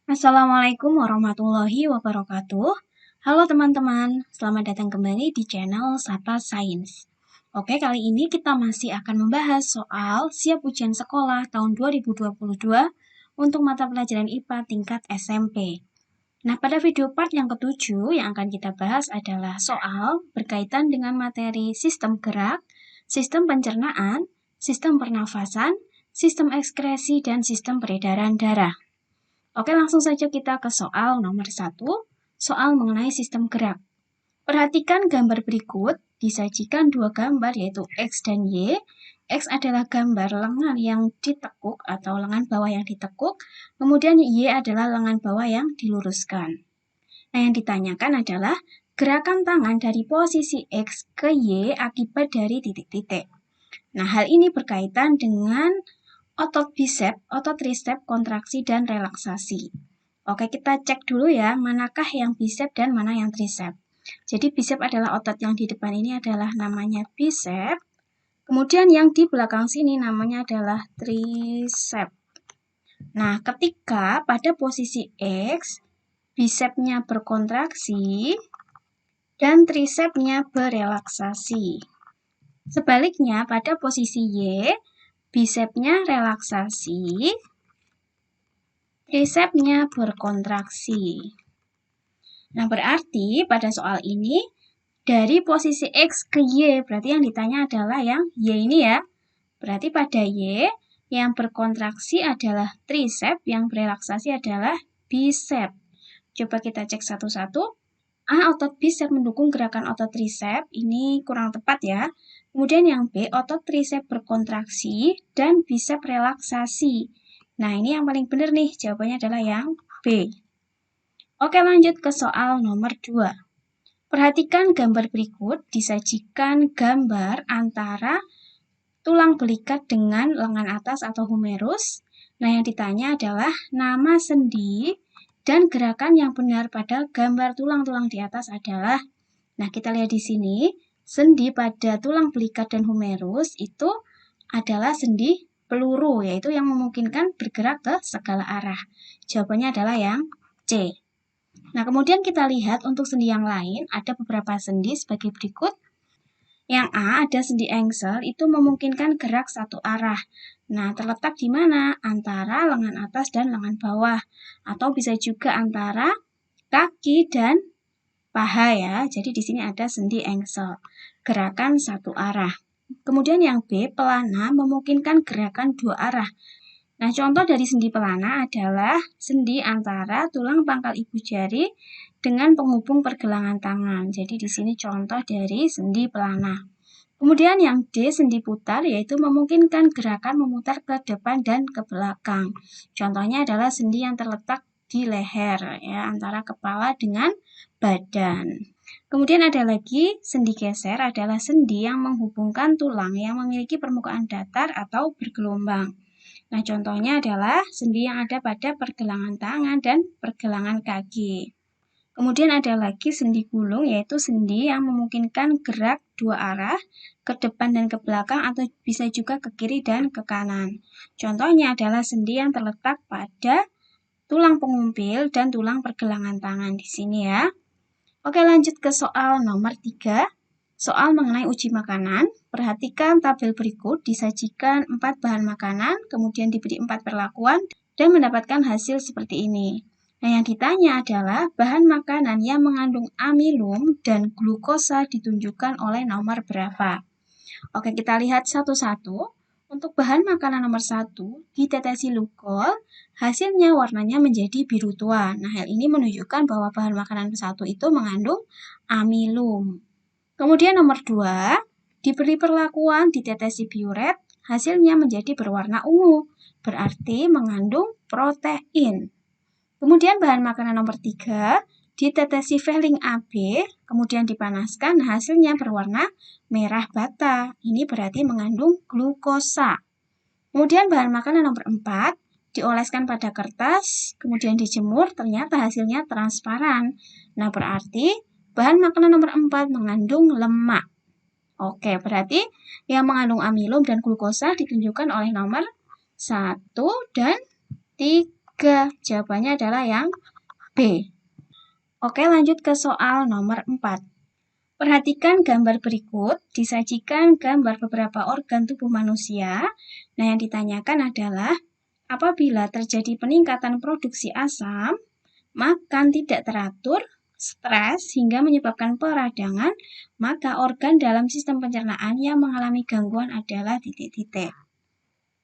Assalamualaikum warahmatullahi wabarakatuh. Halo teman-teman, selamat datang kembali di channel Sapa Sains. Oke, kali ini kita masih akan membahas soal siap ujian sekolah tahun 2022 untuk mata pelajaran IPA tingkat SMP. Nah, pada video part yang ketujuh yang akan kita bahas adalah soal berkaitan dengan materi sistem gerak, sistem pencernaan, sistem pernafasan, sistem ekskresi, dan sistem peredaran darah. Oke, langsung saja kita ke soal nomor 1, soal mengenai sistem gerak. Perhatikan gambar berikut, disajikan dua gambar yaitu X dan Y. X adalah gambar lengan yang ditekuk atau lengan bawah yang ditekuk, kemudian Y adalah lengan bawah yang diluruskan. Nah, yang ditanyakan adalah gerakan tangan dari posisi X ke Y akibat dari titik-titik. Nah, hal ini berkaitan dengan otot bisep, otot trisep, kontraksi, dan relaksasi. Oke, kita cek dulu ya, manakah yang bisep dan mana yang trisep. Jadi bisep adalah otot yang di depan ini adalah namanya bisep. Kemudian yang di belakang sini namanya adalah trisep. Nah, ketika pada posisi X, bisepnya berkontraksi dan trisepnya berelaksasi. Sebaliknya, pada posisi Y, bisepnya relaksasi, trisepnya berkontraksi. Nah, berarti pada soal ini, dari posisi X ke Y, berarti yang ditanya adalah yang Y ini ya. Berarti pada Y, yang berkontraksi adalah trisep, yang berelaksasi adalah bisep. Coba kita cek satu-satu. A, otot bisep mendukung gerakan otot trisep, ini kurang tepat ya. Kemudian yang B, otot trisep berkontraksi dan bisep relaksasi. Nah, ini yang paling benar nih, jawabannya adalah yang B. Oke, lanjut ke soal nomor 2. Perhatikan gambar berikut, disajikan gambar antara tulang belikat dengan lengan atas atau humerus. Nah, yang ditanya adalah nama sendi dan gerakan yang benar pada gambar tulang-tulang di atas adalah, nah kita lihat di sini, sendi pada tulang belikat dan humerus itu adalah sendi peluru, yaitu yang memungkinkan bergerak ke segala arah. Jawabannya adalah yang C. Nah, kemudian kita lihat untuk sendi yang lain, ada beberapa sendi sebagai berikut. Yang A, ada sendi engsel, itu memungkinkan gerak satu arah. Nah, terletak di mana? Antara lengan atas dan lengan bawah. Atau bisa juga antara kaki dan paha ya. Jadi di sini ada sendi engsel. Gerakan satu arah. Kemudian yang B, pelana memungkinkan gerakan dua arah. Nah, contoh dari sendi pelana adalah sendi antara tulang pangkal ibu jari dengan penghubung pergelangan tangan. Jadi di sini contoh dari sendi pelana. Kemudian yang D, sendi putar, yaitu memungkinkan gerakan memutar ke depan dan ke belakang. Contohnya adalah sendi yang terletak di leher, ya, antara kepala dengan badan. Kemudian ada lagi sendi geser, adalah sendi yang menghubungkan tulang yang memiliki permukaan datar atau bergelombang. Nah, contohnya adalah sendi yang ada pada pergelangan tangan dan pergelangan kaki. Kemudian ada lagi sendi gulung, yaitu sendi yang memungkinkan gerak dua arah, ke depan dan ke belakang, atau bisa juga ke kiri dan ke kanan. Contohnya adalah sendi yang terletak pada tulang pengumpil dan tulang pergelangan tangan di sini ya. Oke, lanjut ke soal nomor 3. Soal mengenai uji makanan. Perhatikan tabel berikut, disajikan 4 bahan makanan, kemudian diberi 4 perlakuan, dan mendapatkan hasil seperti ini. Nah, yang ditanya adalah bahan makanan yang mengandung amilum dan glukosa ditunjukkan oleh nomor berapa. Oke, kita lihat satu-satu. Untuk bahan makanan nomor 1, ditetesi glukol, hasilnya warnanya menjadi biru tua. Nah, hal ini menunjukkan bahwa bahan makanan 1 itu mengandung amilum. Kemudian nomor 2, diberi perlakuan ditetesi biuret, hasilnya menjadi berwarna ungu, berarti mengandung protein. Kemudian bahan makanan nomor 3, ditetesi Fehling AB, kemudian dipanaskan, hasilnya berwarna merah bata. Ini berarti mengandung glukosa. Kemudian bahan makanan nomor 4, dioleskan pada kertas, kemudian dijemur, ternyata hasilnya transparan. Nah, berarti bahan makanan nomor 4 mengandung lemak. Oke, berarti yang mengandung amilum dan glukosa ditunjukkan oleh nomor 1 dan 3. 3. Jawabannya adalah yang B. Oke, lanjut ke soal nomor 4. Perhatikan gambar berikut, disajikan gambar beberapa organ tubuh manusia. Nah, yang ditanyakan adalah, apabila terjadi peningkatan produksi asam, makan tidak teratur, stres, hingga menyebabkan peradangan, maka organ dalam sistem pencernaan yang mengalami gangguan adalah titik-titik.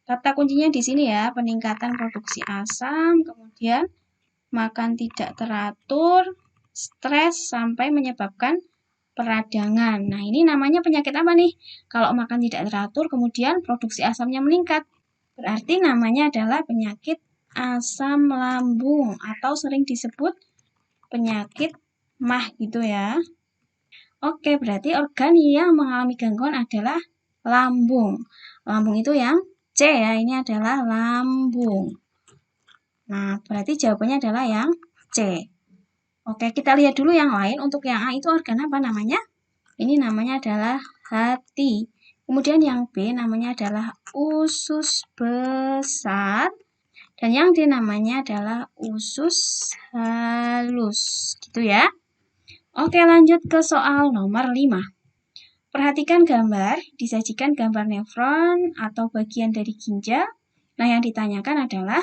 Kata kuncinya di sini ya, peningkatan produksi asam, kemudian makan tidak teratur, stres, sampai menyebabkan peradangan. Nah, ini namanya penyakit apa nih? Kalau makan tidak teratur, kemudian produksi asamnya meningkat. Berarti namanya adalah penyakit asam lambung atau sering disebut penyakit MAH gitu ya. Oke, berarti organ yang mengalami gangguan adalah lambung. Lambung itu yang C ya, ini adalah lambung. Nah, berarti jawabannya adalah yang C. Oke, kita lihat dulu yang lain. Untuk yang A itu organ apa namanya? Ini namanya adalah hati. Kemudian yang B namanya adalah usus besar. Dan yang D namanya adalah usus halus. Gitu ya. Oke, lanjut ke soal nomor 5. Perhatikan gambar, disajikan gambar nefron atau bagian dari ginjal. Nah, yang ditanyakan adalah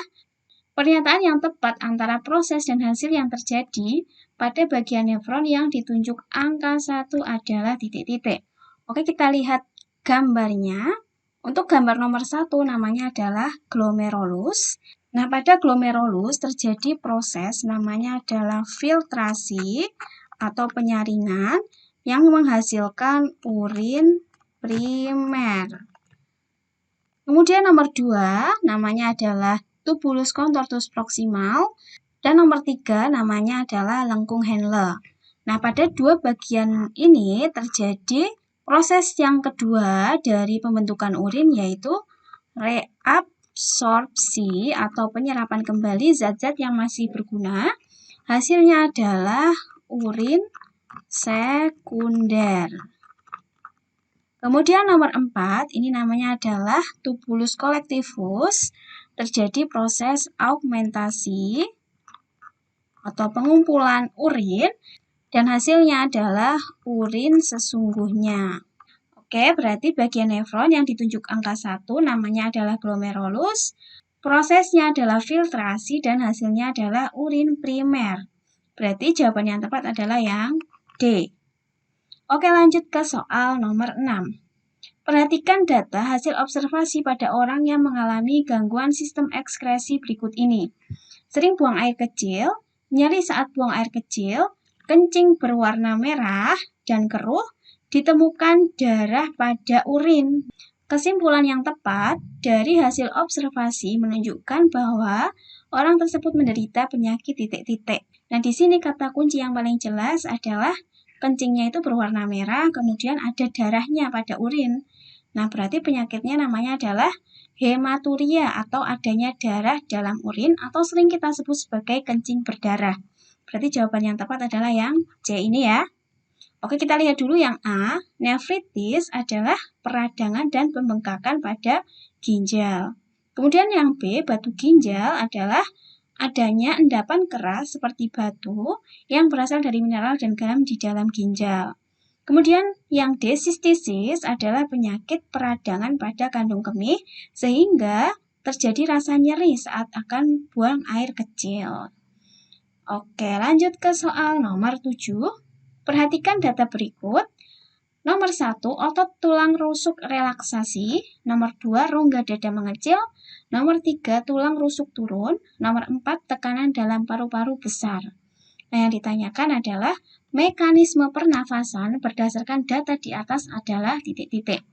pernyataan yang tepat antara proses dan hasil yang terjadi pada bagian nefron yang ditunjuk angka 1 adalah titik-titik. Oke, kita lihat gambarnya. Untuk gambar nomor 1 namanya adalah glomerulus. Nah, pada glomerulus terjadi proses namanya adalah filtrasi atau penyaringan yang menghasilkan urin primer. Kemudian nomor 2 namanya adalah tubulus contortus proximal, dan nomor 3 namanya adalah lengkung Henle. Nah, pada dua bagian ini terjadi proses yang kedua dari pembentukan urin, yaitu reabsorpsi atau penyerapan kembali zat-zat yang masih berguna. Hasilnya adalah urin sekunder. Kemudian nomor 4, ini namanya adalah tubulus collectivus. Terjadi proses augmentasi atau pengumpulan urin dan hasilnya adalah urin sesungguhnya. Oke, berarti bagian nefron yang ditunjuk angka 1 namanya adalah glomerulus. Prosesnya adalah filtrasi dan hasilnya adalah urin primer. Berarti jawaban yang tepat adalah yang D. Oke, lanjut ke soal nomor 6. Perhatikan data hasil observasi pada orang yang mengalami gangguan sistem ekskresi berikut ini. Sering buang air kecil, nyeri saat buang air kecil, kencing berwarna merah dan keruh, ditemukan darah pada urin. Kesimpulan yang tepat dari hasil observasi menunjukkan bahwa orang tersebut menderita penyakit titik-titik. Nah, di sini kata kunci yang paling jelas adalah kencingnya itu berwarna merah, kemudian ada darahnya pada urin. Nah, berarti penyakitnya namanya adalah hematuria atau adanya darah dalam urin atau sering kita sebut sebagai kencing berdarah. Berarti jawaban yang tepat adalah yang C ini ya. Oke, kita lihat dulu yang A. Nefritis adalah peradangan dan pembengkakan pada ginjal. Kemudian yang B, batu ginjal adalah adanya endapan keras seperti batu yang berasal dari mineral dan garam di dalam ginjal. Kemudian yang D, sistisis adalah penyakit peradangan pada kandung kemih sehingga terjadi rasa nyeri saat akan buang air kecil. Oke, lanjut ke soal nomor 7. Perhatikan data berikut. Nomor 1, otot tulang rusuk relaksasi. Nomor 2, rongga dada mengecil. Nomor 3, tulang rusuk turun. Nomor 4, tekanan dalam paru-paru besar. Nah, yang ditanyakan adalah mekanisme pernafasan berdasarkan data di atas adalah titik-titik.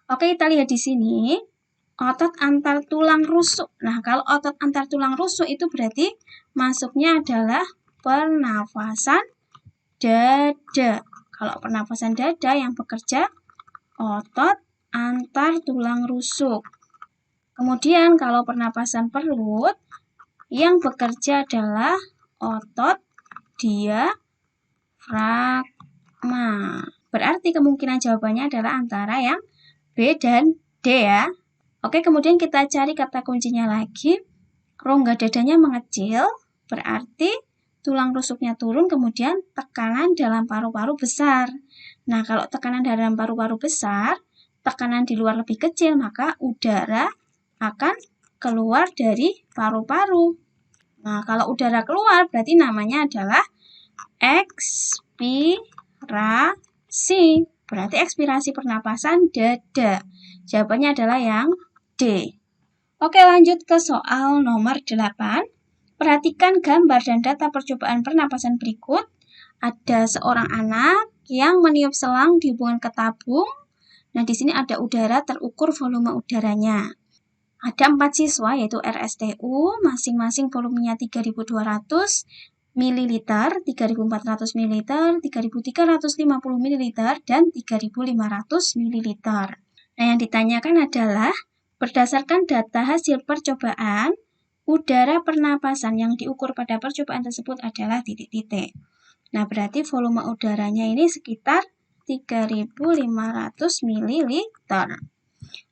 Oke, kita lihat di sini. Otot antar tulang rusuk. Nah, kalau otot antar tulang rusuk itu berarti masuknya adalah pernafasan dada. Kalau pernafasan dada yang bekerja otot antar tulang rusuk. Kemudian kalau pernapasan perut yang bekerja adalah otot diafragma. Berarti kemungkinan jawabannya adalah antara yang B dan D ya. Oke, kemudian kita cari kata kuncinya lagi. rongga dadanya mengecil, berarti tulang rusuknya turun, kemudian tekanan dalam paru-paru besar. Nah, kalau tekanan dalam paru-paru besar, tekanan di luar lebih kecil, maka udara akan keluar dari paru-paru. Nah, kalau udara keluar, berarti namanya adalah ekspirasi. Berarti ekspirasi pernapasan dada. Jawabannya adalah yang D. Oke, lanjut ke soal nomor 8. Perhatikan gambar dan data percobaan pernapasan berikut. Ada seorang anak yang meniup selang di hubungan ke tabung. Nah, di sini ada udara, terukur volume udaranya. Ada 4 siswa, yaitu RSTU, masing-masing volumenya 3.200 ml, 3.400 ml, 3.350 ml, dan 3.500 ml. Nah, yang ditanyakan adalah, berdasarkan data hasil percobaan, udara pernapasan yang diukur pada percobaan tersebut adalah titik-titik. Nah, berarti volume udaranya ini sekitar 3.500 ml.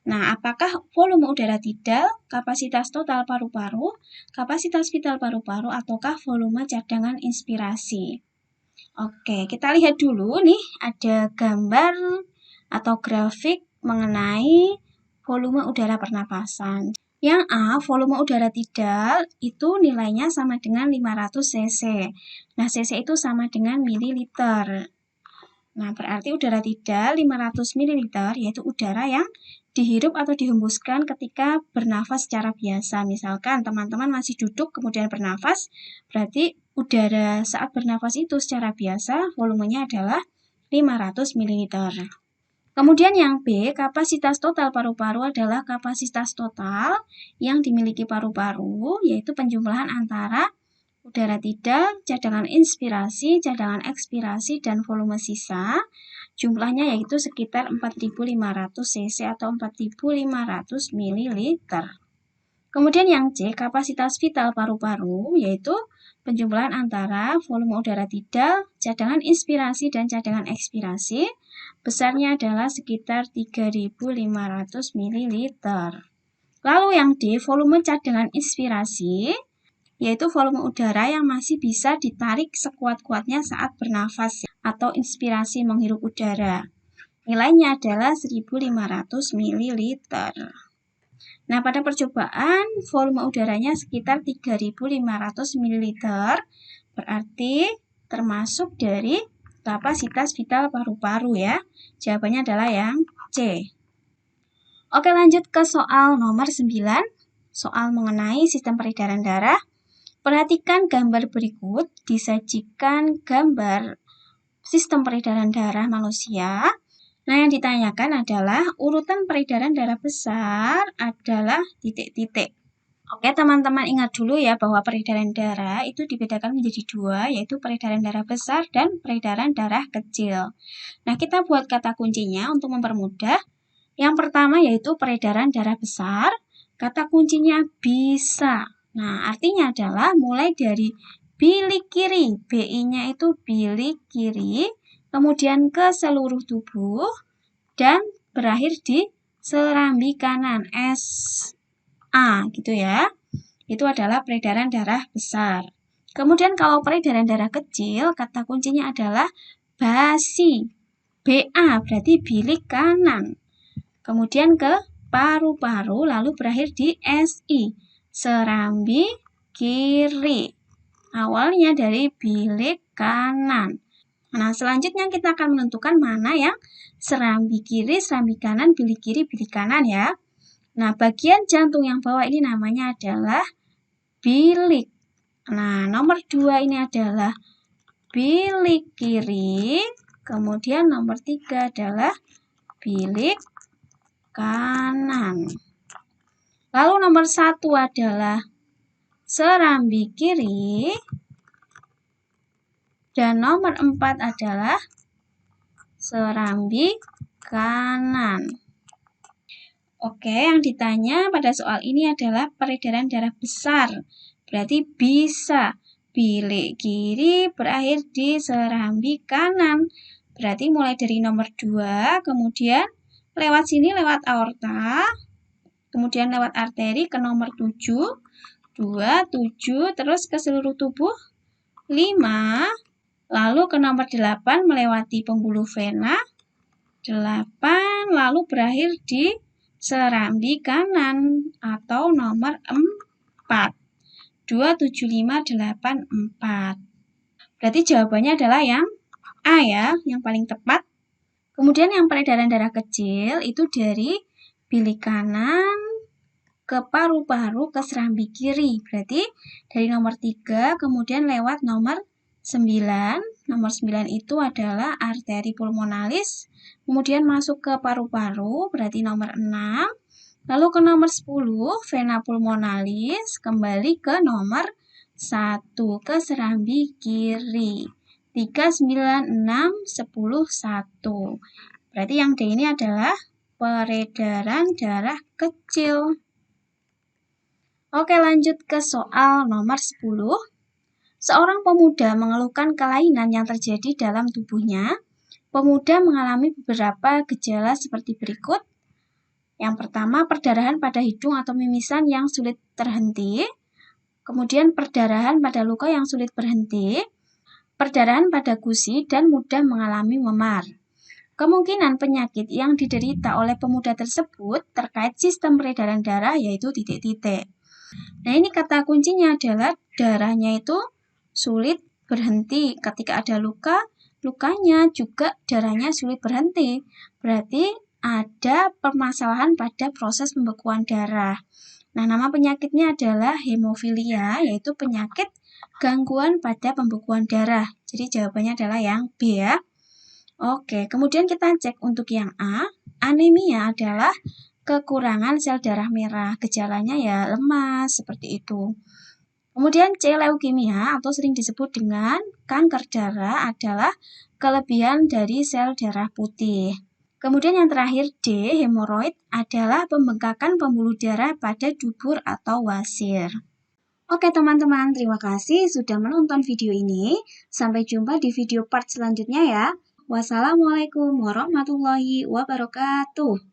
Nah, apakah volume udara tidal, kapasitas total paru-paru, kapasitas vital paru-paru, ataukah volume cadangan inspirasi? Oke, kita lihat dulu nih, ada gambar atau grafik mengenai volume udara pernapasan. Yang A, volume udara tidal itu nilainya sama dengan 500 cc. Nah, cc itu sama dengan mililiter. Nah, berarti udara tidal 500 ml, yaitu udara yang dihirup atau dihembuskan ketika bernafas secara biasa. Misalkan teman-teman masih duduk kemudian bernafas, berarti udara saat bernafas itu secara biasa volumenya adalah 500 ml. Kemudian yang B, kapasitas total paru-paru adalah kapasitas total yang dimiliki paru-paru, yaitu penjumlahan antara udara tidal, cadangan inspirasi, cadangan ekspirasi, dan volume sisa. Jumlahnya yaitu sekitar 4.500 cc atau 4.500 ml. Kemudian yang C, kapasitas vital paru-paru, yaitu penjumlahan antara volume udara tidal, cadangan inspirasi, dan cadangan ekspirasi. Besarnya adalah sekitar 3.500 ml. Lalu yang D, volume cadangan inspirasi, yaitu volume udara yang masih bisa ditarik sekuat-kuatnya saat bernafas atau inspirasi menghirup udara. Nilainya adalah 1.500 ml. Nah, pada percobaan volume udaranya sekitar 3.500 ml, berarti termasuk dari kapasitas vital paru-paru ya. Jawabannya adalah yang C. Oke, lanjut ke soal nomor 9. Soal mengenai sistem peredaran darah. Perhatikan gambar berikut, disajikan gambar sistem peredaran darah manusia. Nah, yang ditanyakan adalah urutan peredaran darah besar adalah titik-titik. Oke, teman-teman ingat dulu ya bahwa peredaran darah itu dibedakan menjadi dua, yaitu peredaran darah besar dan peredaran darah kecil. Nah, kita buat kata kuncinya untuk mempermudah. Yang pertama yaitu peredaran darah besar, kata kuncinya bisa. Nah, artinya adalah mulai dari bilik kiri, BI-nya itu bilik kiri, kemudian ke seluruh tubuh, dan berakhir di serambi kanan, SA, gitu ya. Itu adalah peredaran darah besar. Kemudian kalau peredaran darah kecil, kata kuncinya adalah basi, BA, berarti bilik kanan. Kemudian ke paru-paru, lalu berakhir di SI, serambi kiri. Awalnya dari bilik kanan. Nah, selanjutnya kita akan menentukan mana yang serambi kiri, serambi kanan, bilik kiri, bilik kanan ya. Nah, bagian jantung yang bawah ini namanya adalah bilik. Nah, nomor 2 ini adalah bilik kiri. Kemudian nomor 3 adalah bilik kanan. Lalu nomor 1 adalah serambi kiri. Dan nomor 4 adalah serambi kanan. Oke, yang ditanya pada soal ini adalah peredaran darah besar. Berarti bisa. Bilik kiri berakhir di serambi kanan. Berarti mulai dari nomor 2, kemudian lewat sini lewat aorta, kemudian lewat arteri ke nomor 7, 2, 7, terus ke seluruh tubuh 5, lalu ke nomor 8 melewati pembuluh vena 8, lalu berakhir di serambi kanan atau nomor 4. 2, 7, 5, 8, 4. Berarti jawabannya adalah yang A ya, yang paling tepat. Kemudian yang peredaran darah kecil itu dari bilik kanan ke paru-paru ke serambi kiri. Berarti dari nomor 3 kemudian lewat nomor 9. Nomor 9 itu adalah arteri pulmonalis. Kemudian masuk ke paru-paru, berarti nomor 6. Lalu ke nomor 10, vena pulmonalis. Kembali ke nomor 1, ke serambi kiri. 3, 9, 6, 10, 1. Berarti yang D ini adalah peredaran darah kecil. Oke, lanjut ke soal nomor 10. Seorang pemuda mengeluhkan kelainan yang terjadi dalam tubuhnya. Pemuda mengalami beberapa gejala seperti berikut. Yang pertama, perdarahan pada hidung atau mimisan yang sulit terhenti. Kemudian perdarahan pada luka yang sulit berhenti. Perdarahan pada gusi dan mudah mengalami memar. Kemungkinan penyakit yang diderita oleh pemuda tersebut terkait sistem peredaran darah yaitu titik-titik. Nah, ini kata kuncinya adalah darahnya itu sulit berhenti. Ketika ada luka, lukanya juga darahnya sulit berhenti. Berarti ada permasalahan pada proses pembekuan darah. Nah, nama penyakitnya adalah hemofilia, yaitu penyakit gangguan pada pembekuan darah. Jadi jawabannya adalah yang B ya. Oke, kemudian kita cek untuk yang A. Anemia adalah kekurangan sel darah merah. Gejalanya ya lemas, seperti itu. Kemudian C. Leukemia atau sering disebut dengan kanker darah adalah kelebihan dari sel darah putih. Kemudian yang terakhir D. Hemoroid adalah pembengkakan pembuluh darah pada dubur atau wasir. Oke teman-teman, terima kasih sudah menonton video ini. Sampai jumpa di video part selanjutnya ya. Wassalamualaikum warahmatullahi wabarakatuh.